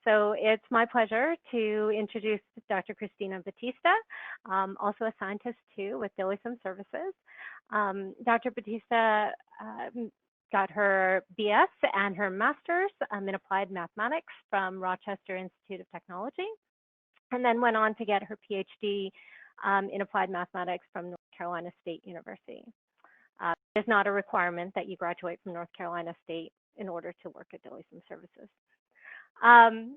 So it's my pleasure to introduce Dr. Cristina Batista, also a scientist too with Dilisym Services. Dr. Batista got her BS and her master's in applied mathematics from Rochester Institute of Technology, and then went on to get her PhD in applied mathematics from North Carolina State University. It is not a requirement that you graduate from North Carolina State in order to work at Dilisym Services. From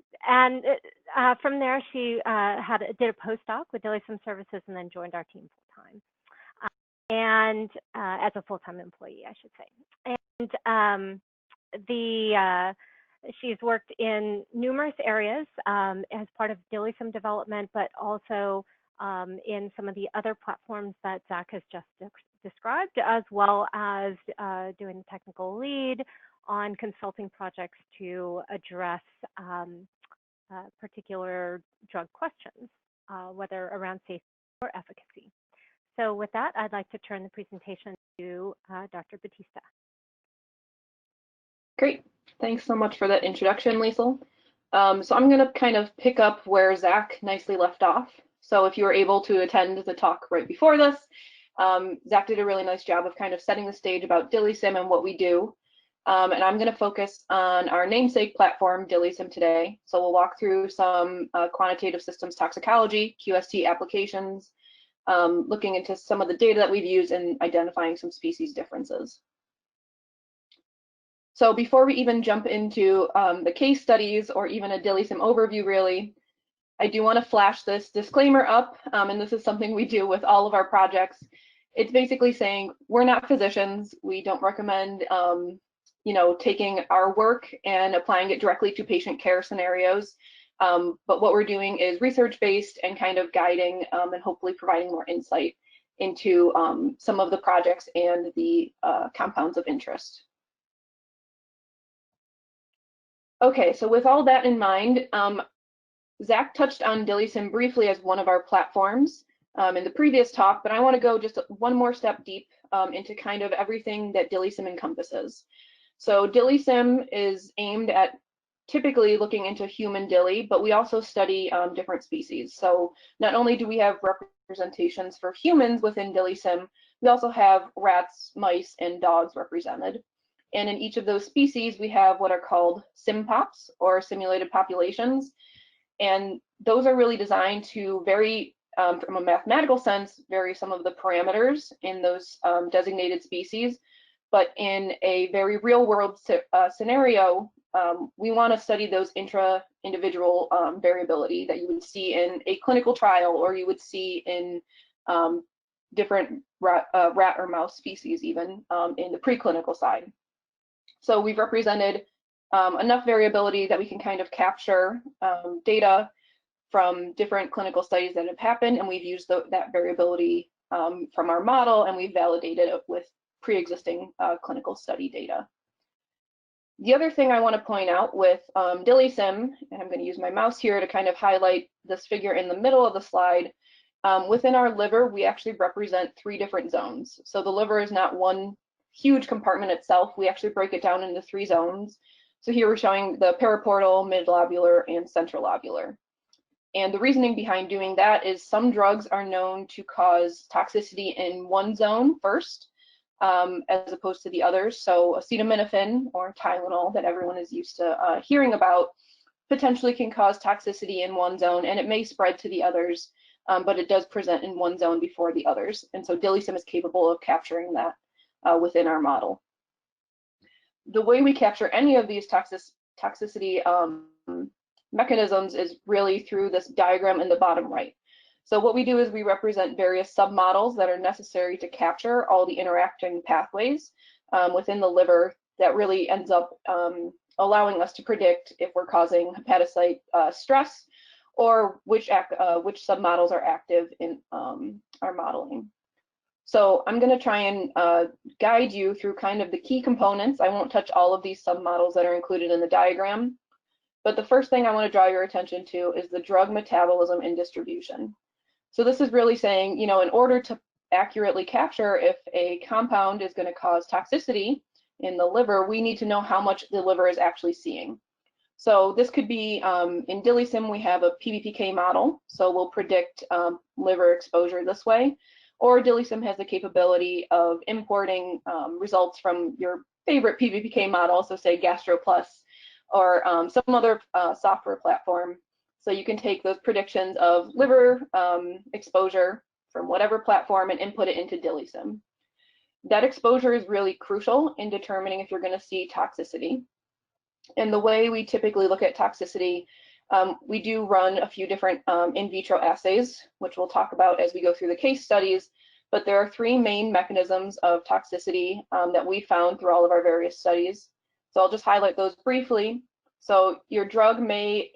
there, she did a postdoc with Dilisym Services and then joined our team full-time. And as a full-time employee, I should say. And she's worked in numerous areas as part of Dilisym development, but also in some of the other platforms that Zach has just described, as well as doing the technical lead on consulting projects to address particular drug questions, whether around safety or efficacy. So with that, I'd like to turn the presentation to Dr. Batista. Great. Thanks so much for that introduction, Liesl. So I'm going to kind of pick up where Zach nicely left off. So if you were able to attend the talk right before this, Zach did a really nice job of kind of setting the stage about Dilisym and what we do. And I'm going to focus on our namesake platform, Dilisym, today. So we'll walk through some quantitative systems toxicology, QST applications, looking into some of the data that we've used and identifying some species differences. So before we even jump into the case studies or even a Dilisym overview, really, I do want to flash this disclaimer up, and this is something we do with all of our projects. It's basically saying we're not physicians. We don't recommend taking our work and applying it directly to patient care scenarios. But what we're doing is research-based and kind of guiding and hopefully providing more insight into some of the projects and the compounds of interest. Okay, so with all that in mind, Zach touched on Dilisym briefly as one of our platforms in the previous talk, but I want to go just one more step deep into kind of everything that Dilisym encompasses. So Dilisym is aimed at typically looking into human dili, but we also study different species. So not only do we have representations for humans within Dilisym, we also have rats, mice, and dogs represented. And in each of those species, we have what are called SimPops, or simulated populations. And those are really designed to vary, from a mathematical sense, vary some of the parameters in those designated species. But in a very real world scenario, we want to study those intra-individual variability that you would see in a clinical trial, or you would see in different rat or mouse species, even in the preclinical side. So we've represented enough variability that we can kind of capture data from different clinical studies that have happened, and we've used that variability from our model, and we've validated it with pre-existing clinical study data. The other thing I want to point out with Dilisym, and I'm going to use my mouse here to kind of highlight this figure in the middle of the slide, within our liver, we actually represent 3 different zones. So the liver is not one huge compartment itself. We actually break it down into 3 zones. So here we're showing the periportal, midlobular, and centralobular. And the reasoning behind doing that is some drugs are known to cause toxicity in one zone first, as opposed to the others. So acetaminophen, or Tylenol, that everyone is used to hearing about, potentially can cause toxicity in one zone, and it may spread to the others, but it does present in one zone before the others. And so Dilisym is capable of capturing that within our model. The way we capture any of these toxicity mechanisms is really through this diagram in the bottom right. So what we do is we represent various submodels that are necessary to capture all the interacting pathways within the liver that really ends up allowing us to predict if we're causing hepatocyte stress, or which submodels are active in our modeling. So I'm going to try and guide you through kind of the key components. I won't touch all of these submodels that are included in the diagram, but the first thing I want to draw your attention to is the drug metabolism and distribution. So this is really saying, in order to accurately capture if a compound is going to cause toxicity in the liver, we need to know how much the liver is actually seeing. So this could be, in Dilisim, we have a PBPK model, so we'll predict liver exposure this way. Or Dilisim has the capability of importing results from your favorite PBPK model, so say GastroPlus or some other software platform. So you can take those predictions of liver exposure from whatever platform and input it into Dilisim. That exposure is really crucial in determining if you're going to see toxicity. And the way we typically look at toxicity, we do run a few different in vitro assays, which we'll talk about as we go through the case studies. But there are three main mechanisms of toxicity that we found through all of our various studies. So I'll just highlight those briefly. So your drug may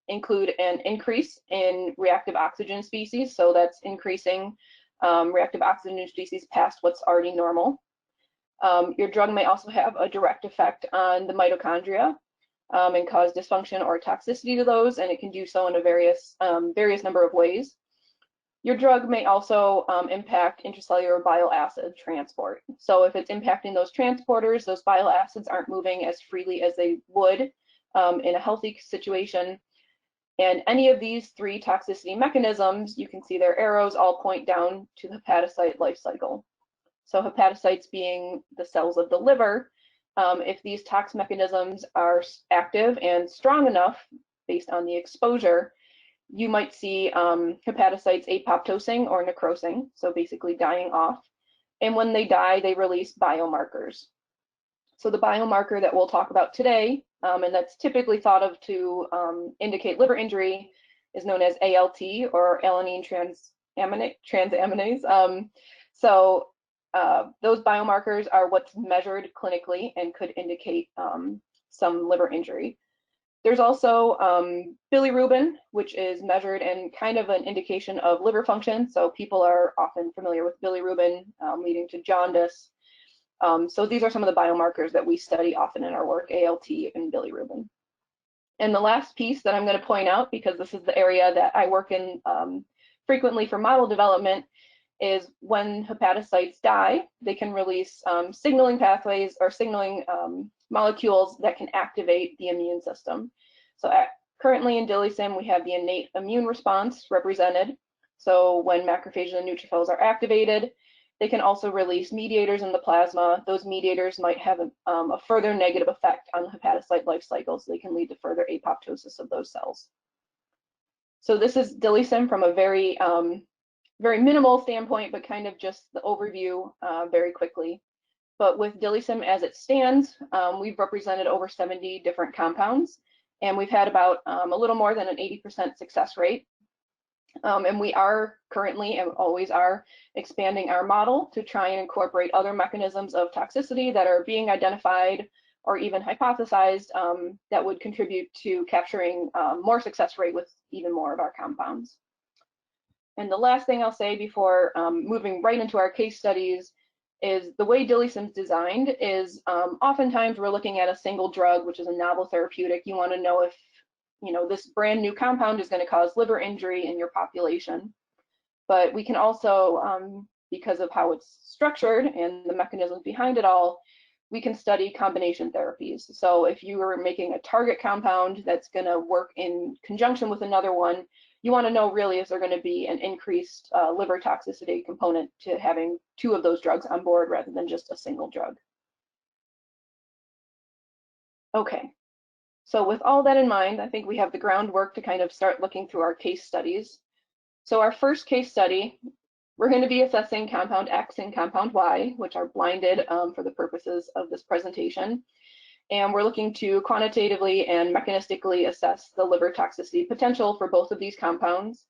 include an increase in reactive oxygen species. So that's increasing reactive oxygen species past what's already normal. Your drug may also have a direct effect on the mitochondria and cause dysfunction or toxicity to those, and it can do so in a various number of ways. Your drug may also impact intracellular bile acid transport. So if it's impacting those transporters, those bile acids aren't moving as freely as they would in a healthy situation. And any of these three toxicity mechanisms, you can see their arrows all point down to the hepatocyte life cycle. So hepatocytes being the cells of the liver, if these tox mechanisms are active and strong enough based on the exposure, you might see hepatocytes apoptosing or necrosing, so basically dying off. And when they die, they release biomarkers. So the biomarker that we'll talk about today, and that's typically thought of to indicate liver injury, is known as ALT, or alanine transaminase. So those biomarkers are what's measured clinically and could indicate some liver injury. There's also bilirubin, which is measured and kind of an indication of liver function. So people are often familiar with bilirubin leading to jaundice. So these are some of the biomarkers that we study often in our work, ALT and bilirubin. And the last piece that I'm going to point out, because this is the area that I work in frequently for model development, is when hepatocytes die, they can release signaling pathways or signaling molecules that can activate the immune system. So currently in Dilisim, we have the innate immune response represented. So when macrophages and neutrophils are activated, they can also release mediators in the plasma. Those mediators might have a further negative effect on the hepatocyte life cycle, so they can lead to further apoptosis of those cells. So this is Dilisim from a very minimal standpoint, but kind of just the overview very quickly. But with Dilisim as it stands, we've represented over 70 different compounds, and we've had about a little more than an 80% success rate. And we are currently and always are expanding our model to try and incorporate other mechanisms of toxicity that are being identified or even hypothesized that would contribute to capturing more success rate with even more of our compounds. And the last thing I'll say before moving right into our case studies is the way Dilisim's designed is oftentimes we're looking at a single drug, which is a novel therapeutic. You want to know if this brand new compound is going to cause liver injury in your population. But we can also, because of how it's structured and the mechanisms behind it all, we can study combination therapies. So if you are making a target compound that's going to work in conjunction with another one, you want to know really is there going to be an increased liver toxicity component to having two of those drugs on board rather than just a single drug. Okay, so with all that in mind, I think we have the groundwork to kind of start looking through our case studies. So our first case study, we're going to be assessing compound X and compound Y, which are blinded for the purposes of this presentation. And we're looking to quantitatively and mechanistically assess the liver toxicity potential for both of these compounds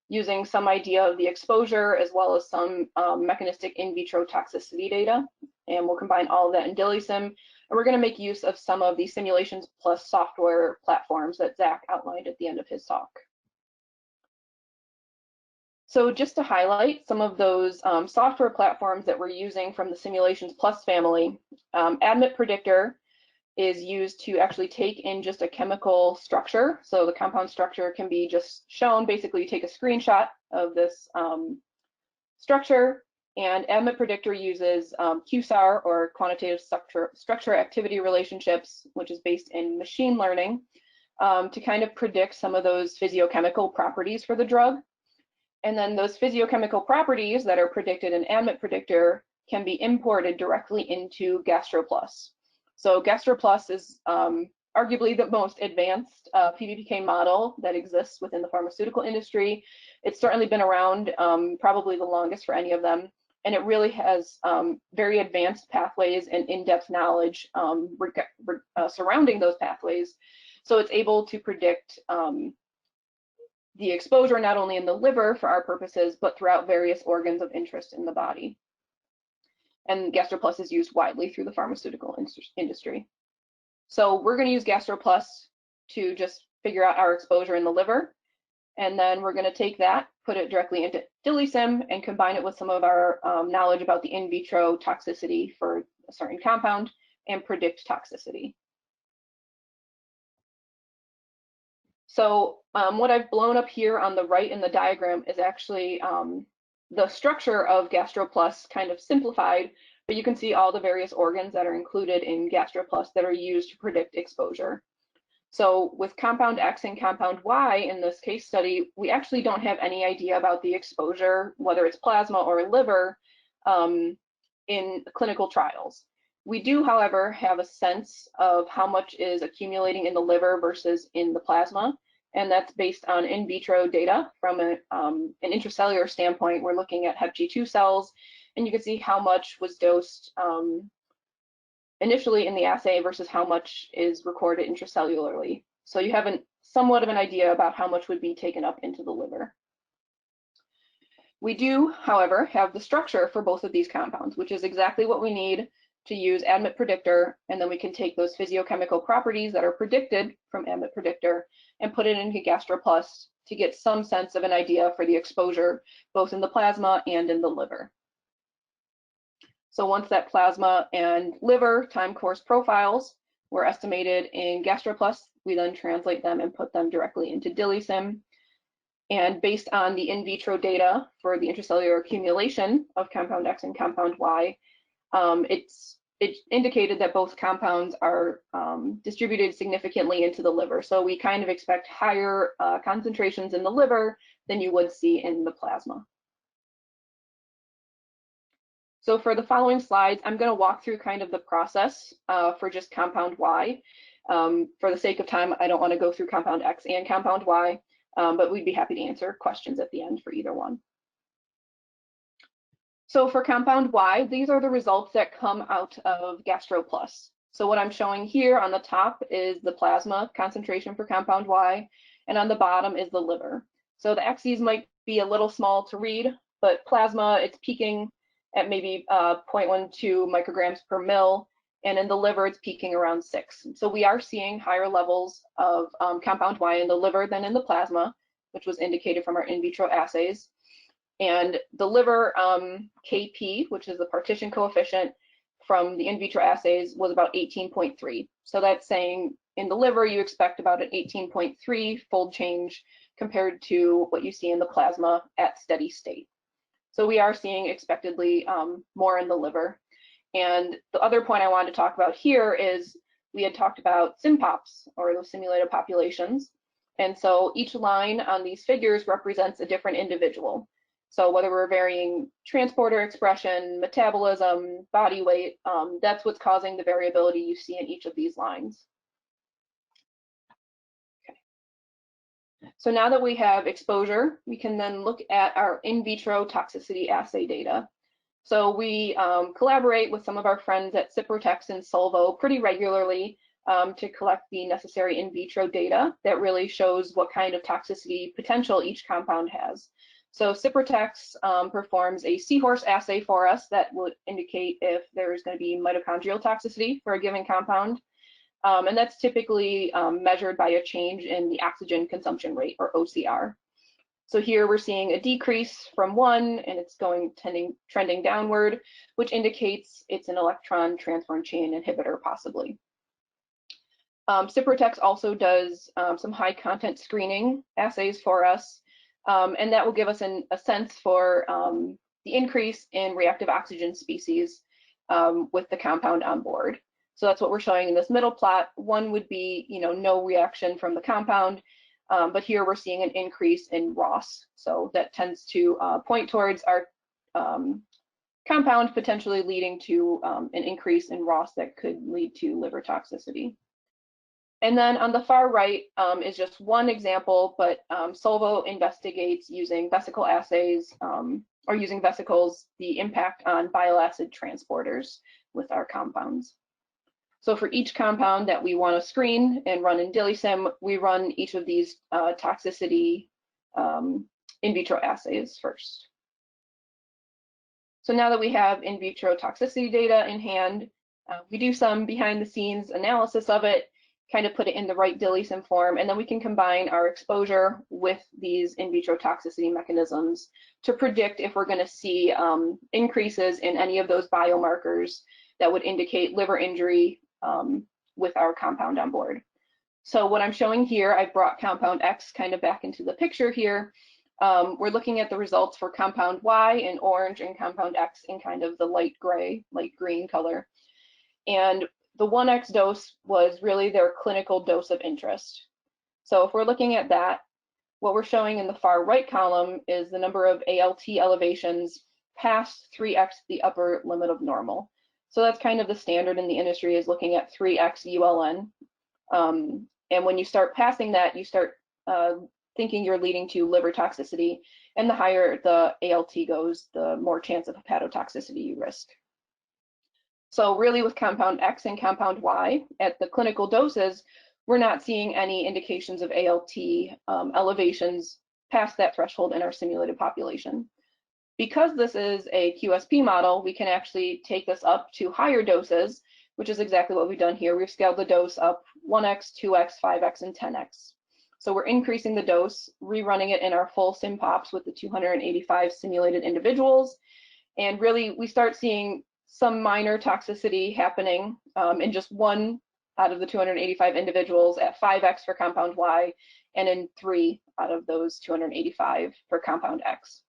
using some idea of the exposure as well as some mechanistic in vitro toxicity data. And we'll combine all of that in Dilisim. And we're going to make use of some of the simulations plus software platforms that Zach outlined at the end of his talk. So just to highlight some of those software platforms that we're using from the Simulations Plus family, Admit Predictor is used to actually take in just a chemical structure. So the compound structure can be just shown. Basically, you take a screenshot of this structure And ADMET Predictor uses QSAR, or quantitative structure activity relationships, which is based in machine learning, to kind of predict some of those physiochemical properties for the drug. And then those physiochemical properties that are predicted in ADMET Predictor can be imported directly into GastroPlus. So GastroPlus is arguably the most advanced PBPK model that exists within the pharmaceutical industry. It's certainly been around probably the longest for any of them. And it really has very advanced pathways and in-depth knowledge surrounding those pathways. So it's able to predict the exposure not only in the liver for our purposes, but throughout various organs of interest in the body. And GastroPlus is used widely through the pharmaceutical industry. So we're going to use GastroPlus to just figure out our exposure in the liver. And then we're going to take that, put it directly into Dilisim, and combine it with some of our knowledge about the in vitro toxicity for a certain compound and predict toxicity. So what I've blown up here on the right in the diagram is actually the structure of GastroPlus kind of simplified, but you can see all the various organs that are included in GastroPlus that are used to predict exposure. So with compound X and compound Y in this case study, we actually don't have any idea about the exposure, whether it's plasma or liver, in clinical trials. We do, however, have a sense of how much is accumulating in the liver versus in the plasma, and that's based on in vitro data from an intracellular standpoint. We're looking at HepG2 cells, and you can see how much was dosed initially in the assay versus how much is recorded intracellularly. So you have somewhat of an idea about how much would be taken up into the liver. We do, however, have the structure for both of these compounds, which is exactly what we need to use ADMET Predictor, and then we can take those physiochemical properties that are predicted from ADMET Predictor and put it into GastroPlus to get some sense of an idea for the exposure, both in the plasma and in the liver. So once that plasma and liver time course profiles were estimated in GastroPlus, we then translate them and put them directly into Dilisim. And based on the in vitro data for the intracellular accumulation of compound X and compound Y, it indicated that both compounds are distributed significantly into the liver. So we kind of expect higher concentrations in the liver than you would see in the plasma. So for the following slides, I'm going to walk through kind of the process for just compound Y. For the sake of time, I don't want to go through compound X and compound Y, but we'd be happy to answer questions at the end for either one. So for compound Y, these are the results that come out of GastroPlus. So what I'm showing here on the top is the plasma concentration for compound Y, and on the bottom is the liver. So the axes might be a little small to read, but plasma, it's peaking at maybe 0.12 micrograms per mil, and in the liver, it's peaking around 6. So we are seeing higher levels of compound Y in the liver than in the plasma, which was indicated from our in vitro assays. And the liver KP, which is the partition coefficient from the in vitro assays, was about 18.3. So that's saying in the liver, you expect about an 18.3 fold change compared to what you see in the plasma at steady state. So we are seeing expectedly more in the liver. And the other point I wanted to talk about here is we had talked about SimPops, or those simulated populations. And so each line on these figures represents a different individual. So whether we're varying transporter expression, metabolism, body weight, that's what's causing the variability you see in each of these lines. So now that we have exposure, we can then look at our in vitro toxicity assay data. So we collaborate with some of our friends at Cyprotex and Solvo pretty regularly to collect the necessary in vitro data that really shows what kind of toxicity potential each compound has. So Cyprotex performs a seahorse assay for us that would indicate if there's going to be mitochondrial toxicity for a given compound. And that's typically measured by a change in the oxygen consumption rate, or OCR. So here we're seeing a decrease from 1, and it's trending downward, which indicates it's an electron transfer chain inhibitor, possibly. Cyprotex also does some high content screening assays for us, and that will give us a sense for the increase in reactive oxygen species with the compound on board. So that's what we're showing in this middle plot. One would be, no reaction from the compound, but here we're seeing an increase in ROS. So that tends to point towards our compound potentially leading to an increase in ROS that could lead to liver toxicity. And then on the far right is just one example, but Solvo investigates using vesicle assays or using vesicles, the impact on bile acid transporters with our compounds. So for each compound that we want to screen and run in Dilisim, we run each of these toxicity in vitro assays first. So now that we have in vitro toxicity data in hand, we do some behind the scenes analysis of it, kind of put it in the right Dilisim form, and then we can combine our exposure with these in vitro toxicity mechanisms to predict if we're going to see increases in any of those biomarkers that would indicate liver injury with our compound on board. So what I'm showing here, I brought compound X kind of back into the picture here. We're looking at the results for compound Y in orange and compound X in kind of the light gray, light green color. And the 1X dose was really their clinical dose of interest. So if we're looking at that, what we're showing in the far right column is the number of ALT elevations past 3X, the upper limit of normal. So that's kind of the standard in the industry, is looking at 3X ULN. And when you start passing that, you start thinking you're leading to liver toxicity. And the higher the ALT goes, the more chance of hepatotoxicity you risk. So really with compound X and compound Y, at the clinical doses, we're not seeing any indications of ALT elevations past that threshold in our simulated population. Because this is a QSP model, we can actually take this up to higher doses, which is exactly what we've done here. We've scaled the dose up 1X, 2X, 5X, and 10X. So we're increasing the dose, rerunning it in our full sim pops with the 285 simulated individuals. And really, we start seeing some minor toxicity happening in just one out of the 285 individuals at 5X for compound Y, and in 3 out of those 285 for compound X.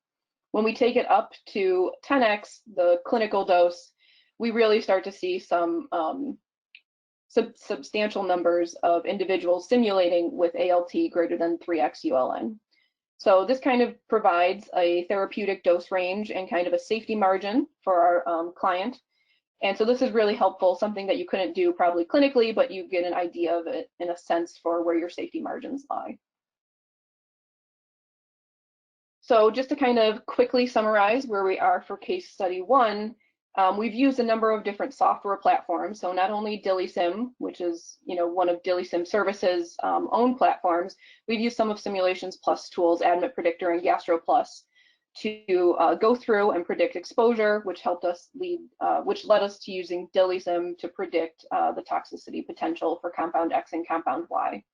When we take it up to 10X, the clinical dose, we really start to see some substantial numbers of individuals simulating with ALT greater than 3X ULN. So this kind of provides a therapeutic dose range and kind of a safety margin for our client. And so this is really helpful, something that you couldn't do probably clinically, but you get an idea of it in a sense for where your safety margins lie. So just to kind of quickly summarize where we are for case study 1, we've used a number of different software platforms. So not only Dilisym, which is one of Dilisim Services' own platforms, we've used some of Simulations Plus tools, Admit Predictor and GastroPlus, to go through and predict exposure, which helped us which led us to using Dilisym to predict the toxicity potential for compound X and compound Y.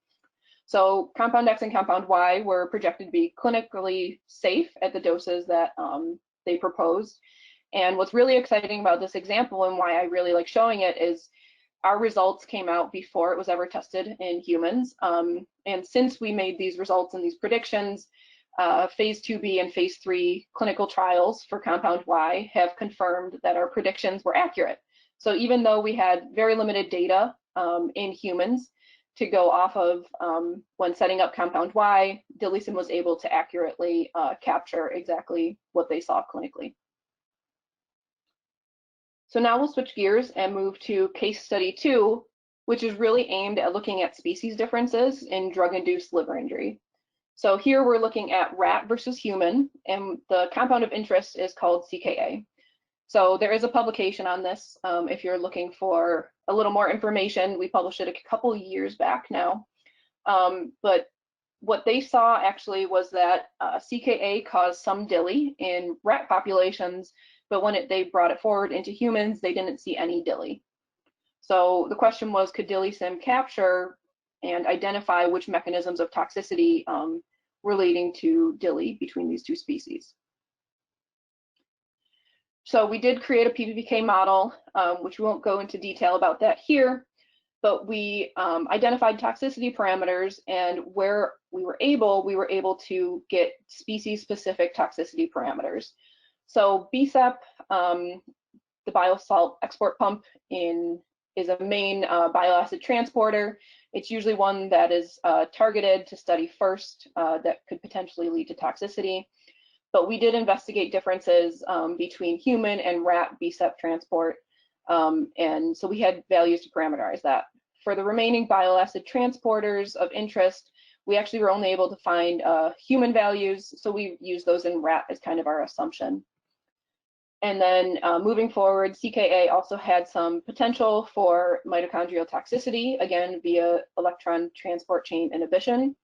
So compound X and compound Y were projected to be clinically safe at the doses that they proposed. And what's really exciting about this example and why I really like showing it is our results came out before it was ever tested in humans. And since we made these results and these predictions, phase 2B and phase 3 clinical trials for compound Y have confirmed that our predictions were accurate. So even though we had very limited data in humans to go off of when setting up compound Y, Dilisim was able to accurately capture exactly what they saw clinically. So now we'll switch gears and move to case study 2, which is really aimed at looking at species differences in drug-induced liver injury. So here we're looking at rat versus human, and the compound of interest is called CKA. So there is a publication on this if you're looking for a little more information. We published it a couple years back now. But what they saw actually was that CKA caused some DILI in rat populations, but when they brought it forward into humans, they didn't see any DILI. So the question was, could Dilisim capture and identify which mechanisms of toxicity were leading to DILI between these two species? So we did create a PBPK model, which we won't go into detail about that here, but we identified toxicity parameters, and where we were able to get species-specific toxicity parameters. So BSEP, the biosalt export pump is a main bile acid transporter. It's usually one that is targeted to study first that could potentially lead to toxicity. But we did investigate differences between human and rat BSEP transport. And so we had values to parameterize that. For the remaining bile acid transporters of interest, we actually were only able to find human values. So we used those in rat as kind of our assumption. And then moving forward, CKA also had some potential for mitochondrial toxicity, again, via electron transport chain inhibition,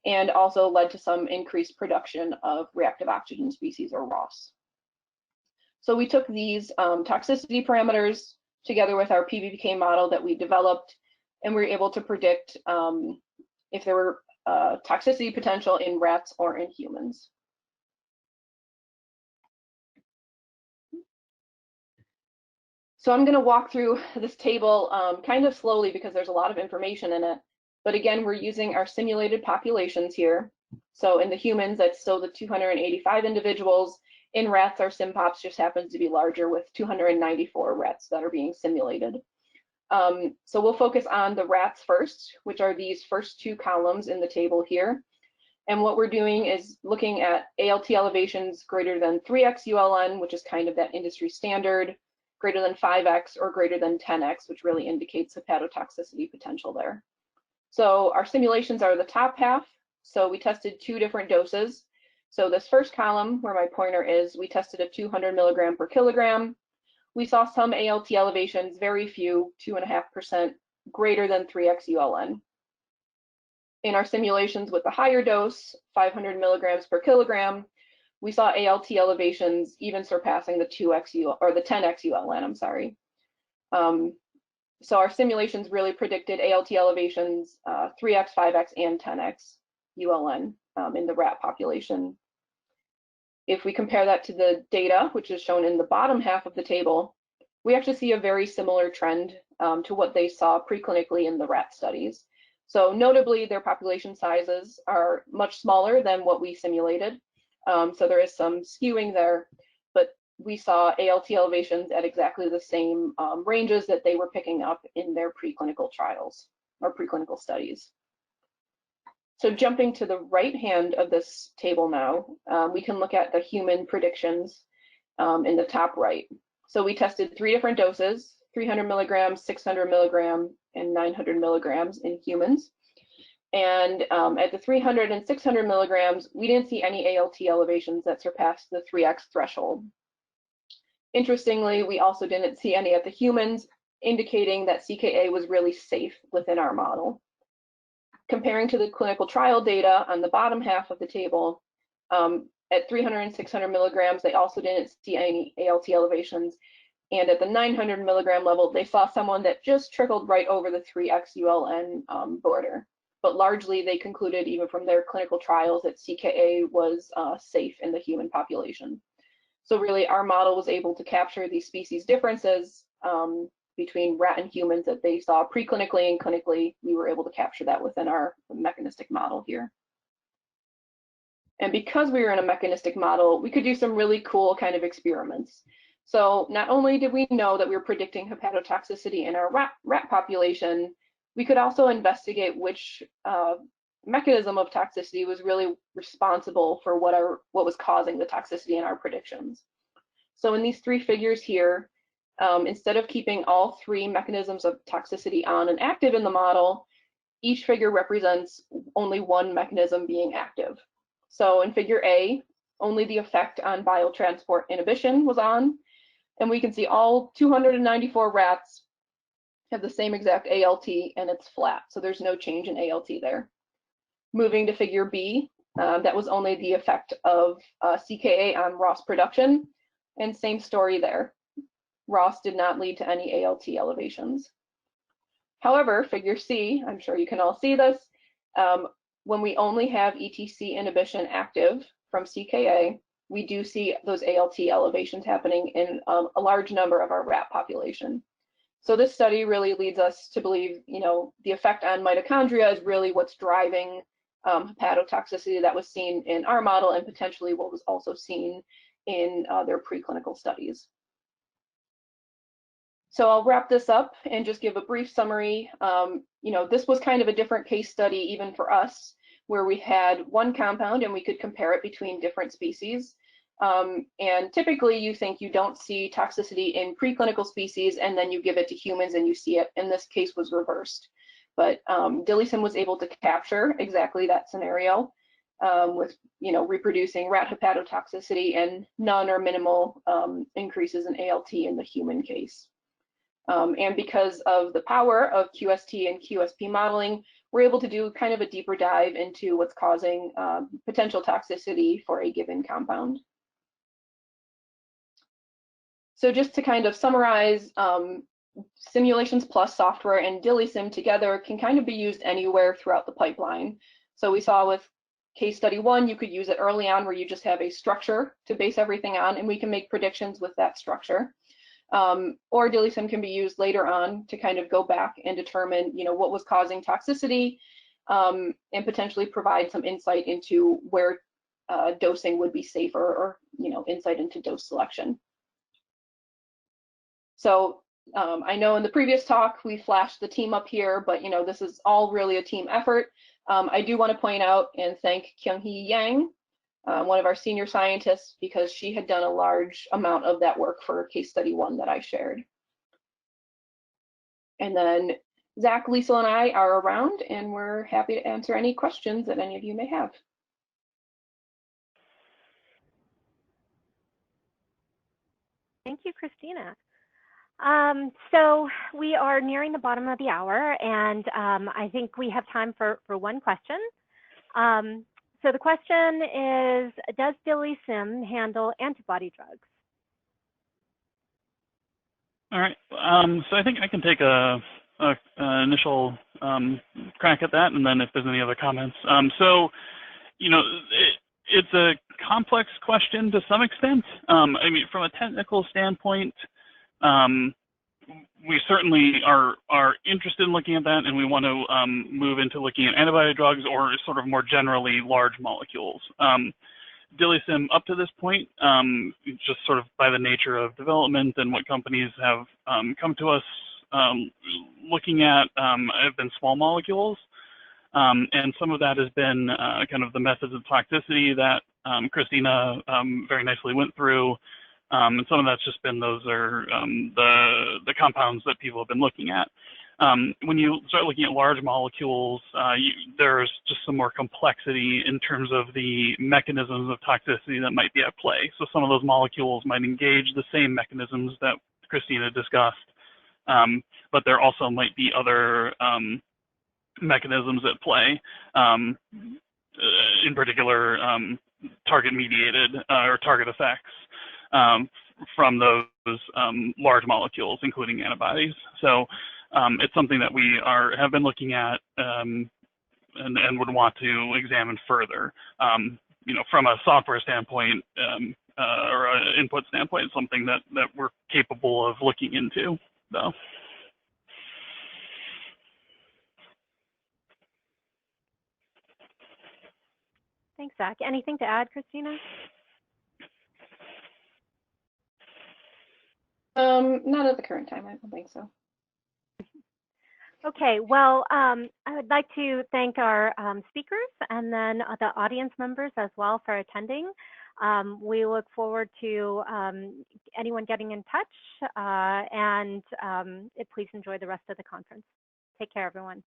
and also led to some increased production of reactive oxygen species, or ROS. So we took these toxicity parameters together with our PBPK model that we developed, and we were able to predict if there were toxicity potential in rats or in humans. So I'm going to walk through this table kind of slowly because there's a lot of information in it. But again, we're using our simulated populations here. So in the humans, that's still the 285 individuals. In rats, our SimPops just happens to be larger with 294 rats that are being simulated. So we'll focus on the rats first, which are these first two columns in the table here. And what we're doing is looking at ALT elevations greater than 3x ULN, which is kind of that industry standard, greater than 5x or greater than 10x, which really indicates hepatotoxicity potential there. So our simulations are the top half. So we tested 2 different doses. So this first column where my pointer is, we tested a 200 milligram per kilogram. We saw some ALT elevations, very few, 2.5% greater than 3x ULN. In our simulations with the higher dose, 500 milligrams per kilogram, we saw ALT elevations even surpassing the 2x or the 10x ULN, I'm sorry. So our simulations really predicted ALT elevations 3x, 5x, and 10x ULN in the rat population. If we compare that to the data, which is shown in the bottom half of the table, we actually see a very similar trend to what they saw preclinically in the rat studies. So notably, their population sizes are much smaller than what we simulated. So there is some skewing there, but we saw ALT elevations at exactly the same ranges that they were picking up in their preclinical trials or preclinical studies. So jumping to the right hand of this table now, we can look at the human predictions in the top right. So we tested 3 different doses, 300 milligrams, 600 milligram, and 900 milligrams in humans. And at the 300 and 600 milligrams, we didn't see any ALT elevations that surpassed the 3x threshold. Interestingly, we also didn't see any at the humans, indicating that CKA was really safe within our model. Comparing to the clinical trial data on the bottom half of the table, at 300 and 600 milligrams, they also didn't see any ALT elevations. And at the 900 milligram level, they saw someone that just trickled right over the 3x ULN border. But largely, they concluded, even from their clinical trials, that CKA was safe in the human population. So really, our model was able to capture these species differences between rat and humans that they saw preclinically and clinically. We were able to capture that within our mechanistic model here. And because we were in a mechanistic model, we could do some really cool kind of experiments. So not only did we know that we were predicting hepatotoxicity in our rat population, we could also investigate which mechanism of toxicity was really responsible for what was causing the toxicity in our predictions. So in these 3 figures here, instead of keeping all 3 mechanisms of toxicity on and active in the model, each figure represents only one mechanism being active. So in figure A, only the effect on biotransport inhibition was on, and we can see all 294 rats have the same exact ALT and it's flat, so there's no change in ALT there. Moving to figure B, that was only the effect of CKA on ROS production, and same story there. ROS did not lead to any ALT elevations. However, figure C, I'm sure you can all see this, when we only have ETC inhibition active from CKA, we do see those ALT elevations happening in a large number of our rat population. So this study really leads us to believe, the effect on mitochondria is really what's driving hepatotoxicity that was seen in our model and potentially what was also seen in their preclinical studies. So I'll wrap this up and just give a brief summary. This was kind of a different case study even for us, where we had one compound and we could compare it between different species. And typically you think you don't see toxicity in preclinical species and then you give it to humans and you see it. In this case was reversed. But Dilisim was able to capture exactly that scenario with reproducing rat hepatotoxicity and none or minimal increases in ALT in the human case. And because of the power of QST and QSP modeling, we're able to do kind of a deeper dive into what's causing potential toxicity for a given compound. So just to kind of summarize, simulations plus software and Dilisim together can kind of be used anywhere throughout the pipeline. So we saw with case study 1, you could use it early on where you just have a structure to base everything on, and we can make predictions with that structure. Or Dilisim can be used later on to kind of go back and determine, what was causing toxicity, and potentially provide some insight into where dosing would be safer, or insight into dose selection. So I know in the previous talk we flashed the team up here, but this is all really a team effort. I do want to point out and thank Kyung-hee Yang, one of our senior scientists, because she had done a large amount of that work for case study 1 that I shared. And then Zach, Liesl, and I are around, and we're happy to answer any questions that any of you may have. Thank you, Christina. So we are nearing the bottom of the hour, and I think we have time for one question. So the question is, does Dilisim handle antibody drugs? All right, so I think I can take an initial crack at that, and then if there's any other comments. It's a complex question to some extent. I mean, from a technical standpoint, we certainly are interested in looking at that, and we want to move into looking at antibody drugs or sort of more generally large molecules. Dilisim up to this point, just sort of by the nature of development and what companies have come to us looking at, have been small molecules. And some of that has been kind of the methods of toxicity that Christina very nicely went through. And some of that's just been, those are the compounds that people have been looking at. When you start looking at large molecules, there's just some more complexity in terms of the mechanisms of toxicity that might be at play. So some of those molecules might engage the same mechanisms that Christina discussed, but there also might be other mechanisms at play, in particular target-mediated or target effects from those large molecules, including antibodies. So it's something that we have been looking at and would want to examine further. From a software standpoint or an input standpoint, it's something that we're capable of looking into, though. Thanks, Zach. Anything to add, Christina? Not at the current time, I don't think so. Okay, well, I would like to thank our speakers and then the audience members as well for attending. We look forward to anyone getting in touch, and please enjoy the rest of the conference. Take care, everyone.